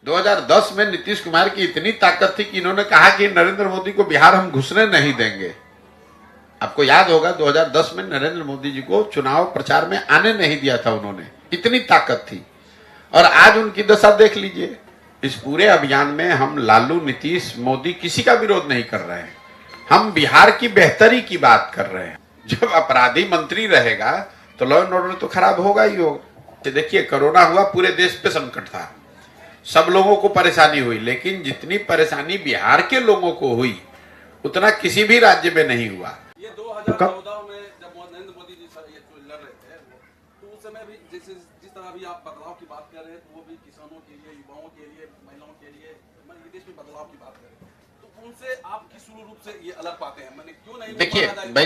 2010 में नीतीश कुमार की इतनी ताकत थी कि इन्होंने कहा कि नरेंद्र मोदी को बिहार हम घुसने नहीं देंगे। आपको याद होगा 2010 में नरेंद्र मोदी जी को चुनाव प्रचार में आने नहीं दिया था उन्होंने, इतनी ताकत थी। और आज उनकी दशा देख लीजिए। इस पूरे अभियान में हम लालू, नीतीश, मोदी किसी का विरोध नहीं कर रहे हैं, हम बिहार की बेहतरी की बात कर रहे हैं। जब अपराधी मंत्री रहेगा तो लॉ एंड ऑर्डर तो खराब होगा ही होगा। देखिए, कोरोना हुआ, पूरे देश पे संकट था, सब लोगों को परेशानी हुई, लेकिन जितनी परेशानी बिहार के लोगों को हुई उतना किसी भी राज्य में नहीं हुआ। ये 2014 में जब नरेंद्र मोदी जी ये लड़ रहे थे तो उस समय भी जिस तरह भी आप बदलाव की बात कर रहे हैं, तो वो भी किसानों के लिए, युवाओं के लिए, महिलाओं के लिए, ये देश में बदलाव की बात कर रहे हैं, तो उनसे आप किस रूप से ये अलग पाते हैं? मैंने क्यों नहीं, देखिए भाई,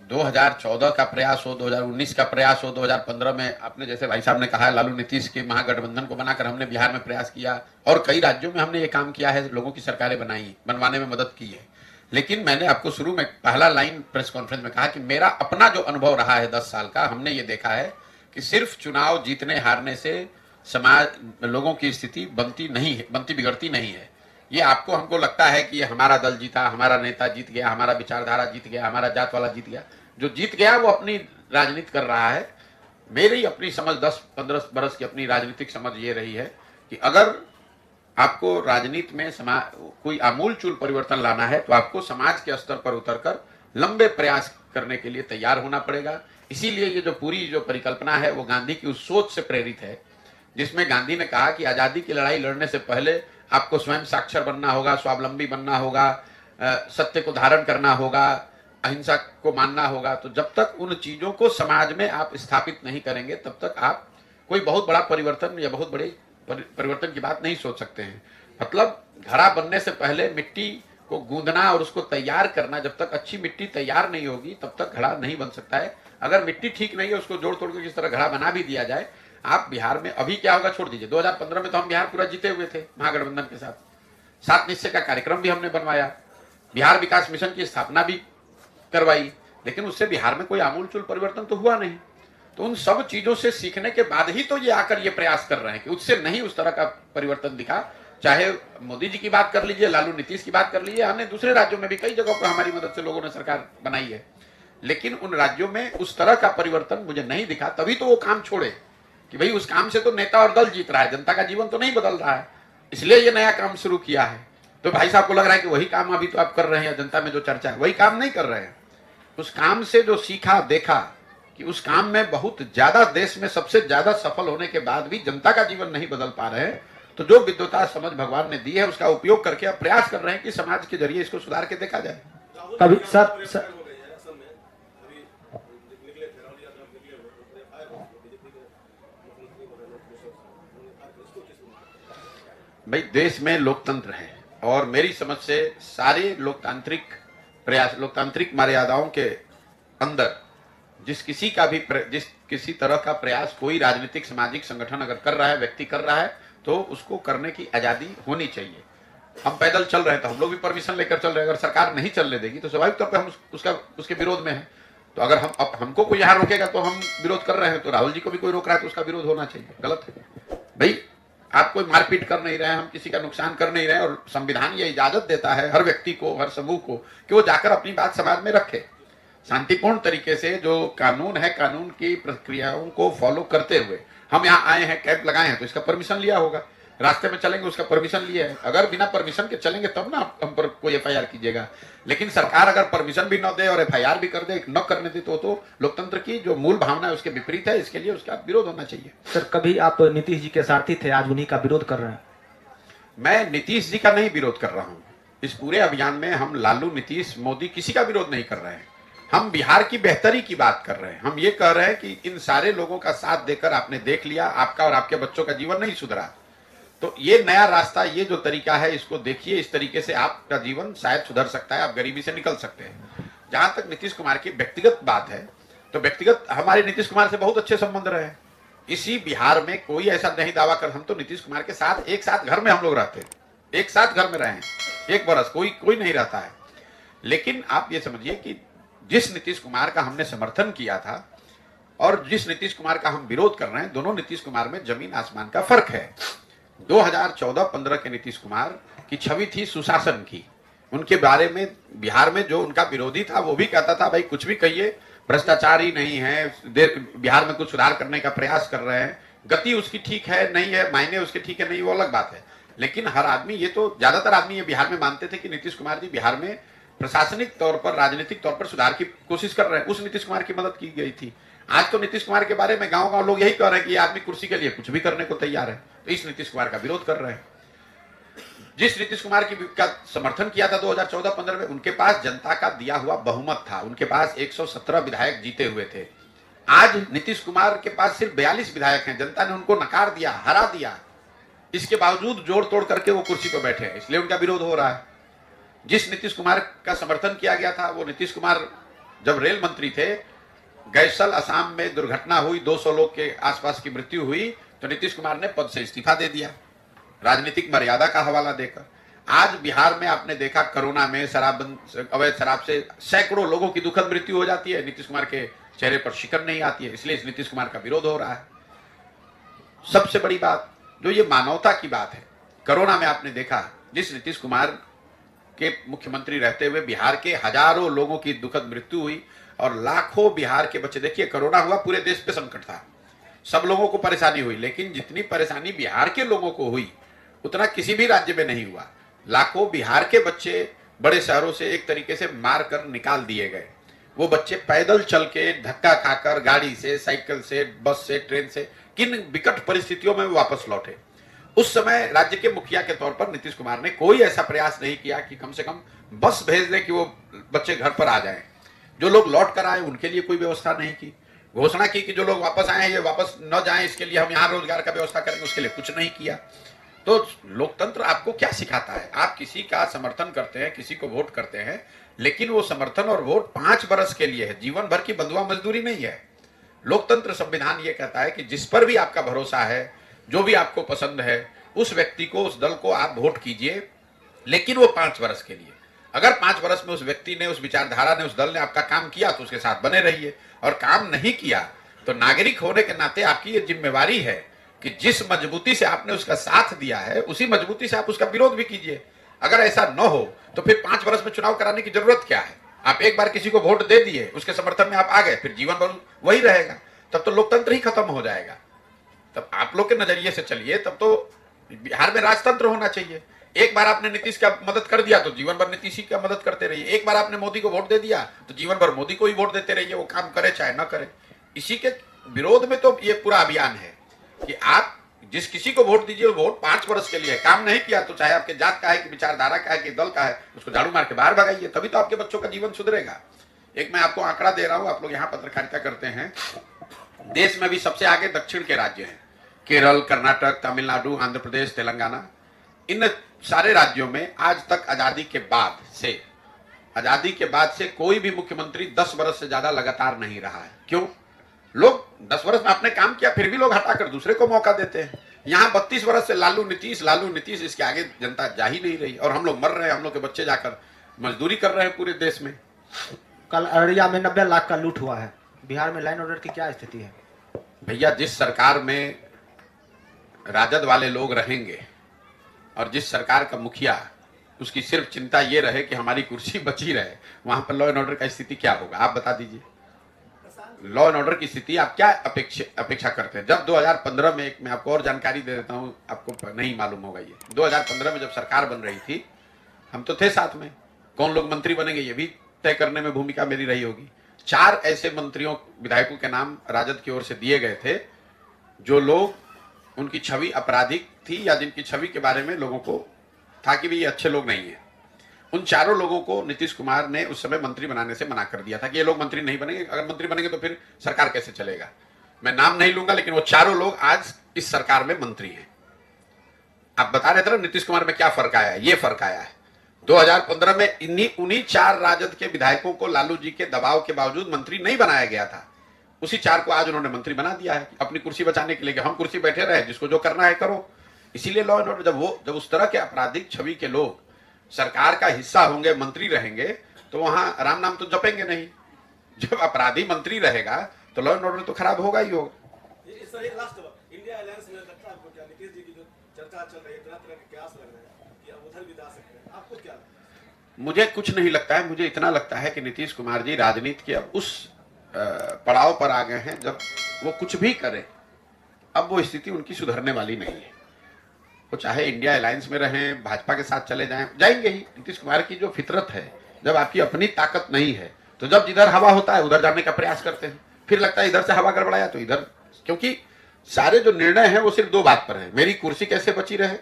2014 का प्रयास हो, 2019 का प्रयास हो, 2015 में आपने जैसे भाई साहब ने कहा है, लालू नीतीश के महागठबंधन को बनाकर हमने बिहार में प्रयास किया और कई राज्यों में हमने ये काम किया है, लोगों की सरकारें बनाई, बनवाने में मदद की है। लेकिन मैंने आपको शुरू में पहला लाइन प्रेस कॉन्फ्रेंस में कहा कि मेरा अपना जो अनुभव रहा है 10 साल का, हमने ये देखा है कि सिर्फ चुनाव जीतने हारने से समाज, लोगों की स्थिति बनती बिगड़ती नहीं है। ये आपको हमको लगता है कि ये हमारा दल जीता, हमारा नेता जीत गया, हमारा विचारधारा जीत गया, हमारा जात वाला जीत गया। जो जीत गया वो अपनी राजनीति कर रहा है। मेरी अपनी समझ 10-15 बरस की अपनी राजनीतिक समझ ये रही है कि अगर आपको राजनीति में कोई आमूलचूल परिवर्तन लाना है तो आपको समाज के स्तर पर उतरकर लंबे प्रयास करने के लिए तैयार होना पड़ेगा। इसीलिए ये जो पूरी जो परिकल्पना है वो गांधी की उस सोच से प्रेरित है, जिसमें गांधी ने कहा कि आजादी की लड़ाई लड़ने से पहले आपको स्वयं साक्षर बनना होगा, स्वावलंबी बनना होगा, सत्य को धारण करना होगा, अहिंसा को मानना होगा। तो जब तक उन चीजों को समाज में आप स्थापित नहीं करेंगे तब तक आप कोई बहुत बड़ा परिवर्तन या बहुत बड़े परिवर्तन की बात नहीं सोच सकते हैं। मतलब घड़ा बनने से पहले मिट्टी को गूंदना और उसको तैयार करना, जब तक अच्छी मिट्टी तैयार नहीं होगी तब तक घड़ा नहीं बन सकता है। अगर मिट्टी ठीक नहीं है, उसको जोड़ तोड़ के किस तरह घड़ा बना भी दिया जाए। आप बिहार में अभी क्या होगा छोड़ दीजिए, 2015 में तो हम बिहार पूरा जीते हुए थे महागठबंधन के साथ, 7 निश्चय का कार्यक्रम भी हमने बनवाया, बिहार विकास मिशन की स्थापना भी करवाई, लेकिन उससे बिहार में कोई आमूलचूल परिवर्तन तो हुआ नहीं। तो उन सब चीजों से सीखने के बाद ही तो ये आकर ये प्रयास कर रहे हैं कि उससे नहीं उस तरह का परिवर्तन दिखा। चाहे मोदी जी की बात कर लीजिए, लालू नीतीश की बात कर लीजिए, हमने दूसरे राज्यों में भी कई जगहों पर हमारी मदद से लोगों ने सरकार बनाई है, लेकिन उन राज्यों में उस तरह का परिवर्तन मुझे नहीं दिखा। तभी तो वो काम छोड़े कि भाई उस काम से तो नेता और दल जीत रहा है, जनता का जीवन तो नहीं बदल रहा है, इसलिए ये नया काम शुरू किया है। तो भाई साहब को लग रहा है कि वही काम अभी तो आप कर रहे हैं, जनता में जो चर्चा है वही काम नहीं कर रहे हैं। उस काम से जो सीखा, देखा कि उस काम में बहुत ज्यादा, देश में सबसे ज्यादा सफल होने के बाद भी जनता का जीवन नहीं बदल पा रहे हैं, तो जो विद्वता समझ भगवान ने दी है उसका उपयोग करके अब प्रयास कर रहे हैं कि समाज के जरिए इसको सुधार के देखा जाए। कभी सर भाई, देश में लोकतंत्र है और मेरी समझ से सारे लोकतांत्रिक प्रयास, लोकतांत्रिक मर्यादाओं के अंदर जिस किसी तरह का प्रयास कोई राजनीतिक सामाजिक संगठन अगर कर रहा है, व्यक्ति कर रहा है, तो उसको करने की आजादी होनी चाहिए। हम पैदल चल रहे हैं तो हम लोग भी परमिशन लेकर चल रहे हैं, अगर सरकार नहीं चलने देगी तो स्वाभाविक तौर पर हम उसके विरोध में है। तो अगर हमको कोई यहाँ रोकेगा तो हम विरोध कर रहे हैं, तो राहुल जी को भी कोई रोक रहा है तो उसका विरोध होना चाहिए। गलत है भाई, आप कोई मारपीट कर नहीं रहे हैं, हम किसी का नुकसान कर नहीं रहे हैं, और संविधान ये इजाजत देता है हर व्यक्ति को, हर समूह को, कि वो जाकर अपनी बात समाज में रखे शांतिपूर्ण तरीके से। जो कानून है, कानून की प्रक्रियाओं को फॉलो करते हुए। हम यहाँ आए हैं, कैंप लगाए हैं, तो इसका परमिशन लिया होगा, रास्ते में चलेंगे उसका परमिशन लिया है। अगर बिना परमिशन के चलेंगे तब ना हम पर कोई एफआईआर कीजिएगा। लेकिन सरकार अगर परमिशन भी न दे और एफआईआर भी कर दे, न करने दे, तो लोकतंत्र की जो मूल भावना है उसके विपरीत है। इसके लिए उसका विरोध होना चाहिए। सर, कभी आप नीतीश जी के सारथी थे, आज उन्हीं का विरोध कर रहे हैं? मैं नीतीश जी का नहीं विरोध कर रहा हूँ। इस पूरे अभियान में हम लालू, नीतीश, मोदी किसी का विरोध नहीं कर रहे हैं, हम बिहार की बेहतरी की बात कर रहे हैं। हम ये कह रहे हैं कि इन सारे लोगों का साथ देकर आपने देख लिया, आपका और आपके बच्चों का जीवन नहीं सुधरा, तो ये नया रास्ता, ये जो तरीका है इसको देखिए, इस तरीके से आपका जीवन शायद सुधर सकता है, आप गरीबी से निकल सकते हैं। जहां तक नीतीश कुमार की व्यक्तिगत बात है, तो व्यक्तिगत हमारे नीतीश कुमार से बहुत अच्छे संबंध रहे हैं। इसी बिहार में कोई ऐसा नहीं दावा कर, हम तो नीतीश कुमार के साथ एक साथ घर में हम लोग रहते हैं, एक साथ घर में रहे हैं 1 बरस, कोई नहीं रहता है। लेकिन आप ये समझिए कि जिस नीतीश कुमार का हमने समर्थन किया था और जिस नीतीश कुमार का हम विरोध कर रहे हैं, दोनों नीतीश कुमार में जमीन आसमान का फर्क है। 2014-15 के नीतीश कुमार की छवि थी सुशासन की। उनके बारे में बिहार में जो उनका विरोधी था वो भी कहता था भाई कुछ भी कहिए, भ्रष्टाचार ही नहीं है, बिहार में कुछ सुधार करने का प्रयास कर रहे हैं, गति उसकी ठीक है नहीं है, मायने उसके ठीक है नहीं, वो अलग बात है। लेकिन हर आदमी, ये तो ज्यादातर आदमी ये बिहार में मानते थे कि नीतीश कुमार जी बिहार में प्रशासनिक तौर पर, राजनीतिक तौर पर सुधार की कोशिश कर रहे हैं। उस नीतीश कुमार की मदद की गई थी। आज तो नीतीश कुमार के बारे में गांव गांव लोग यही कह रहे हैं कि ये आदमी कुर्सी के लिए कुछ भी करने को तैयार है, तो इस नीतीश कुमार का विरोध कर रहे हैं। जिस नीतीश कुमार का समर्थन किया था 2014-15 में, उनके पास जनता का दिया हुआ बहुमत था, उनके पास 117 विधायक जीते हुए थे। आज नीतीश कुमार के पास सिर्फ 42 विधायक हैं, जनता ने उनको नकार दिया, हरा दिया। इसके बावजूद जोड़ तोड़ करके वो कुर्सी पर बैठे हैं, इसलिए उनका विरोध हो रहा है। जिस नीतीश कुमार का समर्थन किया गया था, वो नीतीश कुमार जब रेल मंत्री थे, गैसल असम में दुर्घटना हुई, 200 लोग के आसपास की मृत्यु हुई, तो नीतीश कुमार ने पद से इस्तीफा दे दिया, राजनीतिक मर्यादा का हवाला देकर। आज बिहार में आपने देखा कोरोना में अवैध शराब से सैकड़ों लोगों की दुखद मृत्यु हो जाती है, नीतीश कुमार के चेहरे पर शिकन नहीं आती है, इसलिए इस नीतीश कुमार का विरोध हो रहा है। सबसे बड़ी बात जो ये मानवता की बात है, कोरोना में आपने देखा जिस नीतीश कुमार के मुख्यमंत्री रहते हुए बिहार के हजारों लोगों की दुखद मृत्यु हुई और लाखों बिहार के बच्चे, देखिए कोरोना हुआ, पूरे देश पे संकट था, सब लोगों को परेशानी हुई, लेकिन जितनी परेशानी बिहार के लोगों को हुई उतना किसी भी राज्य में नहीं हुआ। लाखों बिहार के बच्चे बड़े शहरों से एक तरीके से मार कर निकाल दिए गए। वो बच्चे पैदल चल के, धक्का खाकर, गाड़ी से, साइकिल से, बस से, ट्रेन से, किन विकट परिस्थितियों में वापस लौटे। उस समय राज्य के मुखिया के तौर पर नीतीश कुमार ने कोई ऐसा प्रयास नहीं किया कि कम से कम बस भेज दें कि वो बच्चे घर पर आ जाएं। जो लोग लौट कर आए उनके लिए कोई व्यवस्था नहीं की। घोषणा की कि जो लोग वापस आए हैं ये वापस न जाएं, इसके लिए हम यहाँ रोजगार का व्यवस्था करेंगे, उसके लिए कुछ नहीं किया। तो लोकतंत्र आपको क्या सिखाता है? आप किसी का समर्थन करते हैं, किसी को वोट करते हैं, लेकिन वो समर्थन और वोट 5 बरस के लिए है, जीवन भर की बंधुआ मजदूरी नहीं है। लोकतंत्र संविधान ये कहता है कि जिस पर भी आपका भरोसा है, जो भी आपको पसंद है, उस व्यक्ति को, उस दल को आप वोट कीजिए, लेकिन वो 5 वर्ष के लिए। अगर 5 वर्ष में उस व्यक्ति ने, उस विचारधारा ने, उस दल ने आपका काम किया तो उसके साथ बने रहिए, और काम नहीं किया तो नागरिक होने के नाते आपकी ये जिम्मेवारी है कि जिस मजबूती से आपने उसका साथ दिया है उसी मजबूती से आप उसका विरोध भी कीजिए। अगर ऐसा न हो तो फिर 5 वर्ष में चुनाव कराने की जरूरत क्या है? आप एक बार किसी को वोट दे दिए, उसके समर्थन में आप आ गए, फिर जीवन भर वही रहेगा, तब तो लोकतंत्र ही खत्म हो जाएगा। तब आप लोग के नजरिए से चलिए, तब तो बिहार में राजतंत्र होना चाहिए। एक बार आपने नीतीश का मदद कर दिया तो जीवन भर नीतीश का मदद करते रहिए। एक बार आपने मोदी को वोट दे दिया तो जीवन भर मोदी को ही वोट देते रहिए, वो काम करे चाहे ना करे। इसी के विरोध में तो ये पूरा अभियान है कि आप जिस किसी को वोट दीजिए, वोट 5 वर्ष के लिए, काम नहीं किया तो चाहे आपके जात का है कि विचारधारा का है कि दल का है, उसको झाड़ू मार के बाहर भगाइए, तभी तो आपके बच्चों का जीवन सुधरेगा। एक मैं आपको आंकड़ा दे रहा हूं, आप लोग यहाँ पत्रकारिता करते हैं, देश में भी सबसे आगे दक्षिण के राज्य हैं, केरल, कर्नाटक, तमिलनाडु, आंध्र प्रदेश, तेलंगाना। इन सारे राज्यों में आज तक आजादी के बाद से कोई भी मुख्यमंत्री 10 वर्ष से ज्यादा लगातार नहीं रहा है। क्यों? लोग 10 वर्ष में आपने काम किया, फिर भी लोग हटाकर दूसरे को मौका देते हैं। यहाँ 32 वर्ष से लालू नीतीश, इसके आगे जनता जा ही नहीं रही, और हम लोग मर रहे हैं, हम लोग के बच्चे जाकर मजदूरी कर रहे हैं पूरे देश में। कल अररिया में 90 लाख का लूट हुआ है, बिहार में लाइन ऑर्डर की क्या स्थिति है? भैया, जिस सरकार में राजद वाले लोग रहेंगे और जिस सरकार का मुखिया, उसकी सिर्फ चिंता ये रहे कि हमारी कुर्सी बची रहे, वहां पर लॉ एंड ऑर्डर का स्थिति क्या होगा? आप बता दीजिए। लॉ एंड ऑर्डर की स्थिति आप क्या अपेक्षा करते हैं? जब 2015 में, मैं आपको और जानकारी दे देता हूं, आपको नहीं मालूम होगा ये, 2015 में जब सरकार बन रही थी, हम तो थे साथ में, कौन लोग मंत्री बनेंगे ये भी तय करने में भूमिका मेरी रही होगी। 4 ऐसे मंत्रियों, विधायकों के नाम राजद की ओर से दिए गए थे, जो लोग, उनकी छवि आपराधिक थी या जिनकी छवि के बारे में लोगों को था कि भी ये अच्छे लोग नहीं है। उन चारों लोगों को नीतीश कुमार ने उस समय मंत्री बनाने से मना कर दिया था कि ये लोग मंत्री नहीं बनेंगे, अगर मंत्री बनेंगे तो फिर सरकार कैसे चलेगा। मैं नाम नहीं लूंगा, लेकिन वो चारों लोग आज इस सरकार में मंत्री हैं। आप बता रहे थे ना नीतीश कुमार में क्या फर्क आया है? ये फर्क आया है। 2015 में उन्हीं 4 राजद के विधायकों को लालू जी के दबाव के बावजूद मंत्री नहीं बनाया गया था, उसी 4 को आज उन्होंने मंत्री बना दिया है अपनी कुर्सी बचाने के लिए, कि हम कुर्सी बैठे रहे, जिसको जो करना है करो। इसीलिए लॉ एंड ऑर्डर, जब उस तरह के आपराधिक छवि के लोग सरकार का हिस्सा होंगे, मंत्री रहेंगे, तो वहां राम नाम तो जपेंगे नहीं। जब अपराधी मंत्री रहेगा तो लॉ एंड ऑर्डर तो खराब होगा ही होगा। सर, एक लास्ट इंडिया अलायंस में लगता है आपको क्या नीतीश जी की जो चर्चा चल रही है, तरह तरह के कयास लग रहे हैं कि अब उधर भी जा सकते हैं, आपको क्या लगता है? मुझे कुछ नहीं लगता है। मुझे इतना लगता है कि नीतीश कुमार जी राजनीति के अब उस पड़ाव पर आ गए हैं जब वो कुछ भी करें अब वो स्थिति उनकी सुधरने वाली नहीं है। वो चाहे इंडिया अलायंस में रहें, भाजपा के साथ चले जाएंगे ही। नीतीश कुमार की जो फितरत है, जब आपकी अपनी ताकत नहीं है तो जब जिधर हवा होता है उधर जाने का प्रयास करते हैं, फिर लगता है इधर से हवा गड़बड़ाया तो इधर। क्योंकि सारे जो निर्णय हैं वो सिर्फ दो बात पर है, मेरी कुर्सी कैसे बची रहे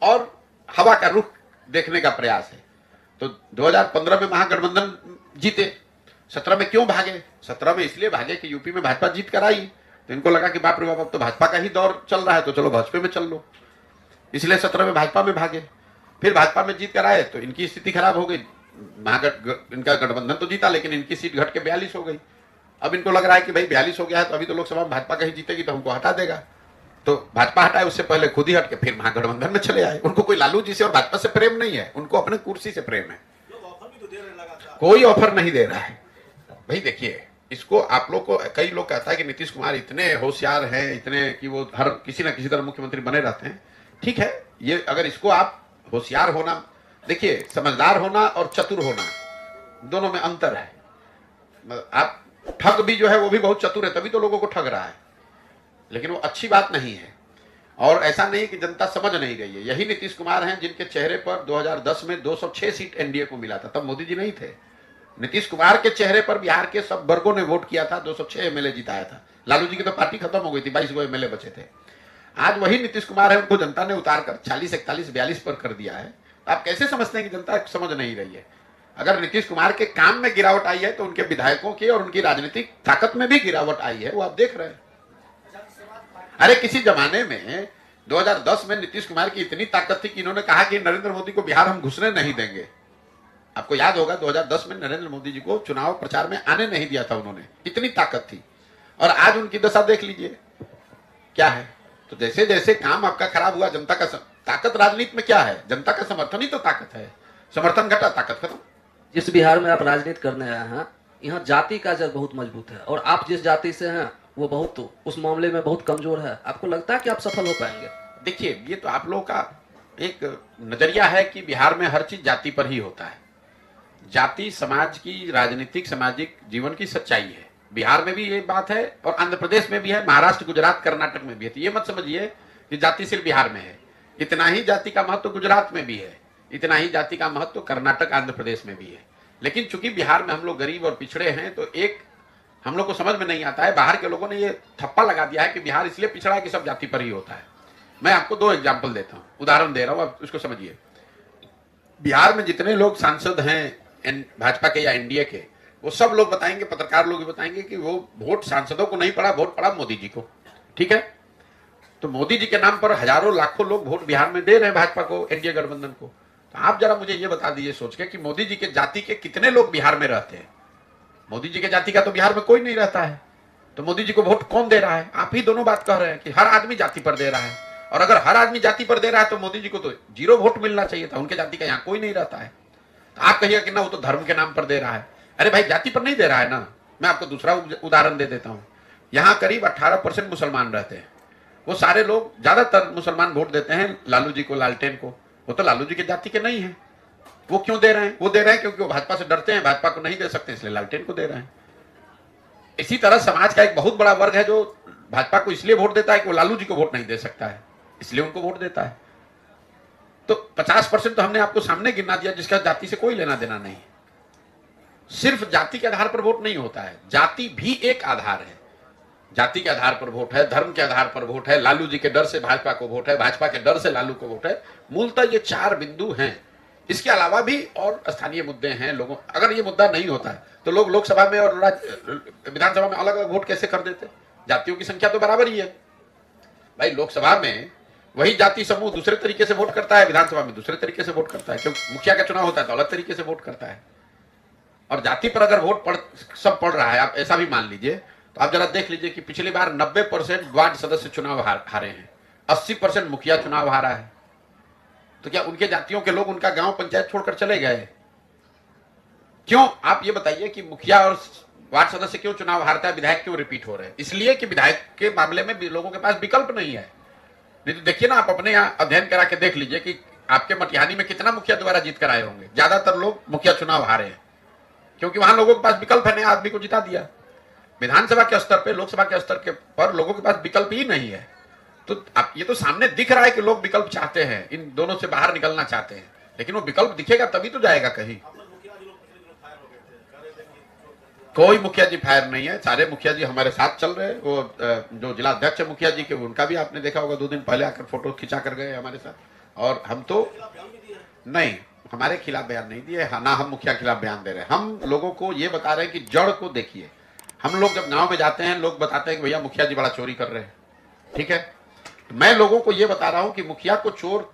और हवा का रुख देखने का प्रयास है। तो 2015 में महागठबंधन जीते, 17 में क्यों भागे? 17 में इसलिए भागे कि यूपी में भाजपा जीत कर आई, तो इनको लगा कि बाप रे बाप अब तो भाजपा का ही दौर चल रहा है, तो चलो भाजपा में चल लो, इसलिए 17 में भाजपा में भागे। फिर भाजपा में जीत कर आए तो इनकी स्थिति खराब हो गई। इनका गठबंधन तो जीता लेकिन इनकी सीट घट के 42 हो गई। अब इनको लग रहा है कि भाई 42 हो गया है तो अभी तो लोकसभा में भाजपा का ही जीतेगी तो हमको हटा देगा, तो भाजपा हटाए उससे पहले खुद ही हट के फिर महागठबंधन में चले आए। उनको कोई लालू जी से और भाजपा से प्रेम नहीं है, उनको अपने कुर्सी से प्रेम है। लोग ऑफर भी तो दे रहे हैं लगातार। कोई ऑफर नहीं दे रहा है भाई। देखिए, इसको आप लोग को कई लोग कहता है कि नीतीश कुमार इतने होशियार हैं, इतने कि वो हर किसी ना किसी तरह मुख्यमंत्री बने रहते हैं। ठीक है, ये अगर इसको आप होशियार होना, देखिए समझदार होना और चतुर होना दोनों में अंतर है। आप ठग भी जो है वो भी बहुत चतुर है, तभी तो लोगों को ठग रहा है, लेकिन वो अच्छी बात नहीं है। और ऐसा नहीं कि जनता समझ नहीं गई है। यही नीतीश कुमार हैं जिनके चेहरे पर 2010 में 206 सीट एनडीए को मिला था, तब मोदी जी नहीं थे। नीतीश कुमार के चेहरे पर बिहार के सब वर्गों ने वोट किया था, 206 एमएलए जिताया था। लालू जी की तो पार्टी खत्म हो गई थी, 22 एमएलए बचे थे। आज वही नीतीश कुमार है, उनको जनता ने उतार कर 40, 41, 42 पर कर दिया है। आप कैसे समझते हैं कि जनता समझ नहीं रही है? अगर नीतीश कुमार के काम में गिरावट आई है तो उनके विधायकों की और उनकी राजनीतिक ताकत में भी गिरावट आई है, वो आप देख रहे हैं। अरे किसी जमाने में 2010 में नीतीश कुमार की इतनी ताकत थी कि इन्होंने कहा कि नरेंद्र मोदी को बिहार हम घुसने नहीं देंगे। आपको याद होगा 2010 में नरेंद्र मोदी जी को चुनाव प्रचार में आने नहीं दिया था उन्होंने, इतनी ताकत थी। और आज उनकी दशा देख लीजिए क्या है। तो जैसे जैसे काम आपका खराब हुआ, जनता का ताकत राजनीति में क्या है? जनता का समर्थन ही तो ताकत है। समर्थन घटा, ताकत खत्म। जिस बिहार में आप राजनीति करने आए हैं, यहाँ जाति का जड़ बहुत मजबूत है और आप जिस जाति से हैं वो बहुत उस मामले में बहुत कमजोर है। आपको लगता है कि आप सफल हो पाएंगे? देखिए, ये तो आप लोगों का एक नजरिया है कि बिहार में हर चीज जाति पर ही होता है। जाति समाज की, राजनीतिक सामाजिक जीवन की सच्चाई है। बिहार में भी ये बात है और आंध्र प्रदेश में भी है, महाराष्ट्र, गुजरात, कर्नाटक में भी है। तो ये मत समझिए कि जाति सिर्फ बिहार में है। इतना ही जाति का महत्व गुजरात में भी है, इतना ही जाति का महत्व कर्नाटक, आंध्र प्रदेश में भी है। लेकिन चूंकि बिहार में हम लोग गरीब और पिछड़े हैं तो एक हम लोग को समझ में नहीं आता है। बाहर के लोगों ने ये थप्पा लगा दिया है कि बिहार इसलिए पिछड़ा है कि सब जाति पर ही होता है। मैं आपको 2 एग्जाम्पल देता हूं, उदाहरण दे रहा हूं, आप उसको समझिए। बिहार में जितने लोग सांसद हैं भाजपा के या एनडीए के, वो सब लोग बताएंगे, पत्रकार लोग भी बताएंगे कि वो वोट सांसदों को नहीं पड़ा, वोट पड़ा मोदी जी को। ठीक है, तो मोदी जी के नाम पर हजारों लाखों लोग वोट बिहार में दे रहे हैं भाजपा को, एनडीए गठबंधन को। तो आप जरा मुझे ये बता दीजिए सोच के कि मोदी जी के जाति के कितने लोग बिहार में रहते हैं? मोदी जी के जाति का तो बिहार में कोई नहीं रहता है। तो मोदी जी को वोट कौन दे रहा है? आप ही दोनों बात कह रहे हैं कि हर आदमी जाति पर दे रहा है। और अगर हर आदमी जाति पर दे रहा है तो मोदी जी को तो 0 वोट मिलना चाहिए था, उनके जाति का यहाँ कोई नहीं रहता है। तो आप कहिएगा कि ना वो तो धर्म के नाम पर दे रहा है। अरे भाई, जाति पर नहीं दे रहा है ना। मैं आपको दूसरा उदाहरण दे देता हूं। यहाँ करीब 18% मुसलमान रहते हैं। वो सारे लोग, ज्यादातर मुसलमान वोट देते हैं लालू जी को, लालटेन को। वो तो लालू जी की जाति के नहीं है। वो क्यों दे रहे हैं? वो दे रहे हैं क्योंकि वो भाजपा से डरते हैं, भाजपा को नहीं दे सकते, इसलिए लालटेन को दे रहे हैं। इसी तरह समाज का एक बहुत बड़ा वर्ग है जो भाजपा को इसलिए वोट देता है कि वो लालू जी को वोट नहीं दे सकता है, इसलिए उनको वोट देता है। तो 50% तो हमने आपको सामने गिना दिया जिसका जाति से कोई लेना देना नहीं। सिर्फ जाति के आधार पर वोट नहीं होता है, जाति भी एक आधार है। जाति के आधार पर वोट है, धर्म के आधार पर वोट है, लालू जी के डर से भाजपा को वोट है, भाजपा के डर से लालू को वोट है। मूलतः ये 4 बिंदु हैं। इसके अलावा भी और स्थानीय मुद्दे हैं लोगों। अगर ये मुद्दा नहीं होता है तो लोग लोकसभा में और विधानसभा में अलग अलग वोट कैसे कर देते? जातियों की संख्या तो बराबर ही है भाई। लोकसभा में वही जाति समूह दूसरे तरीके से वोट करता है, विधानसभा में दूसरे तरीके से वोट करता है। क्योंकि मुखिया का चुनाव होता है तो अलग तरीके से वोट करता है। और जाति पर अगर वोट सब पड़ रहा है, आप ऐसा भी मान लीजिए, तो आप जरा देख लीजिए कि पिछली बार 90% वार्ड सदस्य चुनाव हारे हैं, 80% मुखिया चुनाव हारा है। तो क्या उनके जातियों के लोग उनका गांव पंचायत छोड़कर चले गए? क्यों? आप ये बताइए कि मुखिया और वार्ड सदस्य क्यों चुनाव हारता है, विधायक क्यों रिपीट हो रहे हैं? इसलिए कि विधायक के मामले में भी लोगों के पास विकल्प नहीं है। नहीं तो देखिए ना, आप अपने यहाँ अध्ययन करा के देख लीजिए कि आपके मटिहानी में कितना मुखिया दोबारा जीत कर आए होंगे। ज्यादातर लोग मुखिया चुनाव हारे हैं, क्योंकि वहां लोगों के पास विकल्प है, नया आदमी को जिता दिया। विधानसभा के स्तर पे, लोकसभा के स्तर के पर लोगों के पास विकल्प ही नहीं है। तो अब ये तो सामने दिख रहा है कि लोग विकल्प चाहते हैं, इन दोनों से बाहर निकलना चाहते हैं, लेकिन वो विकल्प दिखेगा तभी तो जाएगा कहीं। कोई मुखिया जी फायर नहीं है, सारे मुखिया जी हमारे साथ चल रहे हैं। वो जो जिला अध्यक्ष है मुखिया जी के, उनका भी आपने देखा होगा, 2 दिन पहले आकर फोटो खिंचा कर गए हमारे साथ। और हम तो नहीं, हमारे खिलाफ बयान नहीं दिए, ना हम मुखिया के खिलाफ बयान दे रहे हैं। हम लोगों को ये बता रहे हैं कि जड़ को देखिए। हम लोग जब गांव में जाते हैं, लोग बताते हैं कि भैया मुखिया जी बड़ा चोरी कर रहे हैं, ठीक है। तो मैं लोगों को ये बता रहा हूं कि मुखिया को चोर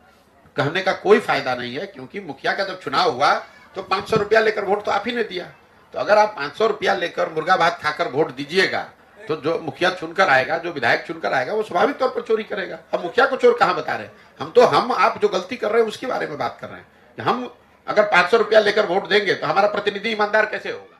कहने का कोई फायदा नहीं है, क्योंकि मुखिया का जब चुनाव हुआ तो 500 रुपया लेकर वोट तो आप ही ने दिया। तो अगर आप 500 रुपया लेकर मुर्गा भात खाकर वोट दीजिएगा, तो जो मुखिया चुनकर आएगा, जो विधायक चुनकर आएगा, वो स्वाभाविक तौर पर चोरी करेगा। हम मुखिया को चोर कहां बता रहे हैं? हम आप जो गलती कर रहे हैं उसके बारे में बात कर रहे हैं। हम अगर 500 रुपया लेकर वोट देंगे तो हमारा प्रतिनिधि ईमानदार कैसे होगा?